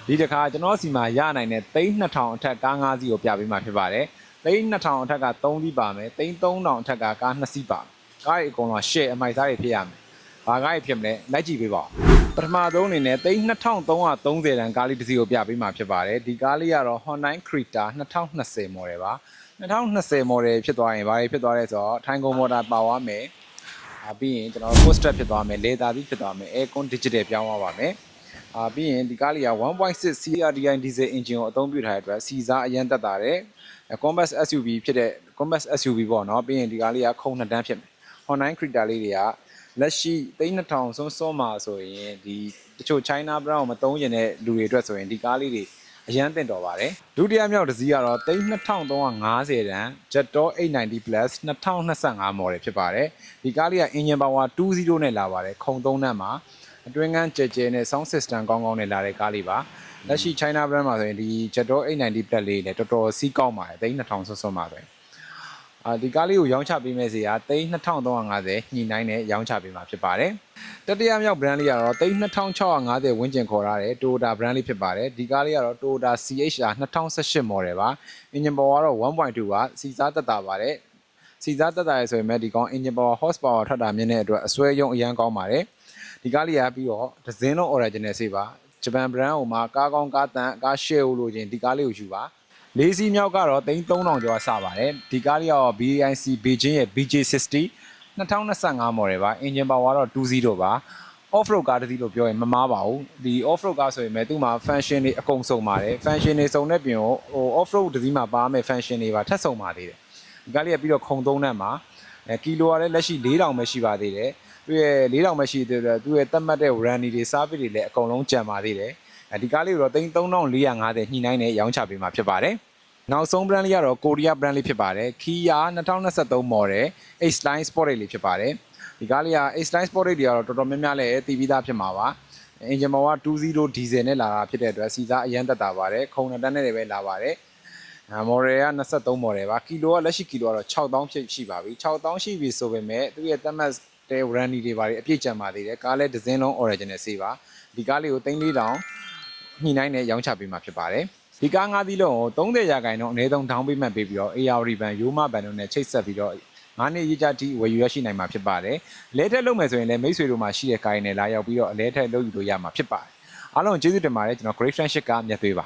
ဒီတစ်ခါကျွန်တော်စီမှာရနိုင်တဲ့သိန်း2000အထက်ကား5စီးကိုပြပေးမှာဖြစ်ပါတယ်သိန်း2000အထက်က3စီးပါမယ်သိန်း3000အထက်ကကား2စီးပါကားတွေအကုန်လုံး share အမိုက်စားတွေဖြစ်ရမယ်ဘာကားတွေဖြစ်မလဲလိုက်ကြည့်ပေးပါဦးပထမဆုံးအနေနဲ့သိန်း2330တန်ကားလေးတစ်စီးကိုပြပေးမှာဖြစ်ပါတယ်ဒီကားလေးကတော့ Hyundai Creta 2020 model ပါ2020 model ဖြစ်သွားရင်ဘာတွေဖြစ်သွားလဲဆိုတော့ထိုင်ကုန်မော်တာပါသွားမယ်ပြီးရင်ကျွန်တော် post strap ဖြစ်သွားမယ်လေသာသီးဖြစ်သွားမယ် aircon digital ပြောင်းသွားပါမယ်ပြီးရင်ဒီကားလေးက 1.6 CRDI diesel engine ကိုအသုံးပြုထားတဲ့အတွက်စီစားအရင်တက်တာတယ် compact SUV ဖြစ်တဲ့ compact SUV ပေါ့နော်ပြီးရင်ဒီကားလေးကခုံ2တန်းဖြစ်မယ် Hyundai Creta လေးတွေကလက်ရှိ3000စွန်းမှာဆိုရင်ဒီတချို့ China brand ကိုမသုံးကျင်တဲ့လူတွေအတွက်ဆိုရင်ဒီကားလေးတွေအရန်တင်တော်ပါတယ်ဒုတိယမြောက်တစ်စီးကတော့3350တန် Jetour 890 Plus 2025 model ဖြစ်ပါတယ်ဒီကားလေးက engine power 2.0နဲ့လာပါတယ်ခုံ3တန်းမှာအတွင်းကန်းကြဲကြဲနဲ့ sound system ကောင်းကောင်းနဲ့လာတဲ့ကားလေးပါလက်ရှိ China brand မှာဆိုရင်ဒီ Jetour 890 Plus လေးလည်းတော်တော်စီးကောင်းပါတယ်3000စွန်းမှာဆိုရင်ဒီကားလေးကိုရောင်းချပေးမယ့်စီက3350ညှိနှိုင်းနဲ့ရောင်းချပေးမှာဖြစ်ပါတယ်တတိယမြောက် brand လေးကတော့3650ဝန်းကျင်ခေါ်ထားတဲ့ Toyota brand လေးဖြစ်ပါတယ်ဒီကားလေးကတော့ Toyota CHR 2018 model ပါ engine power ကတော့ 1.2 ပါစီစားတက်တာပါတယ်စီစားတက်တာရယ်ဆိုရင်မဲ့ဒီကောင် engine power horsepower ထွက်တာမြင့်တဲ့အတွက်အစွဲရုံအရန်ကောင်းပါတယ်ဒီကားလေးကပြီးတော့ဒဇင်းလုံး original ဆေးပါဂျပန် brand ဟိုမှာကားကောင်းကားတန်ကား share လို့ချင်းဒီကားလေးကိုယူပါ၄စီးမြောက်ကတော့3300ကျော်စပါတယ်ဒီကားလေးကတော့ BIC Beijing ရဲ့ BJ60 2025 model ပါ engine power တော့2.0ပါ off road ကားတစ်စီးလို့ပြောရင်မမားပါဘူးဒီ off road ကားဆိုရင်မဲ့သူ့မှာ function တွေအကုန်စုံပါတယ် function တွေစုံတဲ့ပြင်ဟို off road တစ်စီးမှာပါမယ် function တွေပါထပ်စုံပါသေးတယ်ဒီကားလေးကပြီးတော့ခုံ3တန်းမှာကီလိုကလည်းလက်ရှိ4000ပဲရှိပါသေးတယ်သူရဲ့4000ပဲရှိသေးတယ်သူရဲ့သတ်မှတ်တဲ့ warranty တွေ service တွေလည်းအကုန်လုံးကျန်ပါသေးတယ်ဒီကားလေးကိုတော့3450ညှိနှိုင်းနဲ့ရောင်းချပေးမှာဖြစ်ပါတယ်နောက်ဆုံး brand လေးကတော့ Korea brand လေးဖြစ်ပါတယ် Kia 2023 model H-Line Sport လေးဖြစ်ပါတယ်ဒီကားလေးက H-Line Sport တွေကတော့တော်တော်များများလည်းတည်ပြီးသားဖြစ်မှာပါ engine power 2.0 diesel နဲ့လာတာဖြစ်တဲ့အတွက်စီစားအရန်တက်တာပါတယ်ခုံ2တန်းနဲ့ပဲလာပါတယ်model က23 model ပါကီလိုကလက်ရှိကီလိုကတော့6000ဖြစ်ရှိပါပြီ6000ရှိပြီဆိုပေမဲ့သူရဲ့သတ်မှတ်တဲ့ warranty တွေပါတယ်အပြည့်ကျန်ပါသေးတယ်ကားလည်းဒဇင်းလုံး original ဆေးပါဒီကားလေးကို3400ညှိနှိုင်းနဲ့ရောင်းချပေးမှာဖြစ်ပါတယ်ဒီကား5စီးလုံးကို30ရာခိုင်နှုန်းအနည်းဆုံး down payment ပေးပြီးတော့ ARD ဘဏ်ရိုးမဘဏ်တို့နဲ့ချိတ်ဆက်ပြီးတော့9နှစ်ရေးကြတိဝယ်ယူရရှိနိုင်မှာဖြစ်ပါတယ်။လဲထက်လုပ်မယ်ဆိုရင်လည်းမိတ်ဆွေတို့မှာရှိတဲ့ကားရင်းနဲ့လာရောက်ပြီးတော့အလဲထက်လုပ်ယူလို့ရမှာဖြစ်ပါတယ်။အားလုံးကျေးဇူးတင်ပါတယ်ကျွန်တော် Great Friendship ကမြတ်သွေးပါ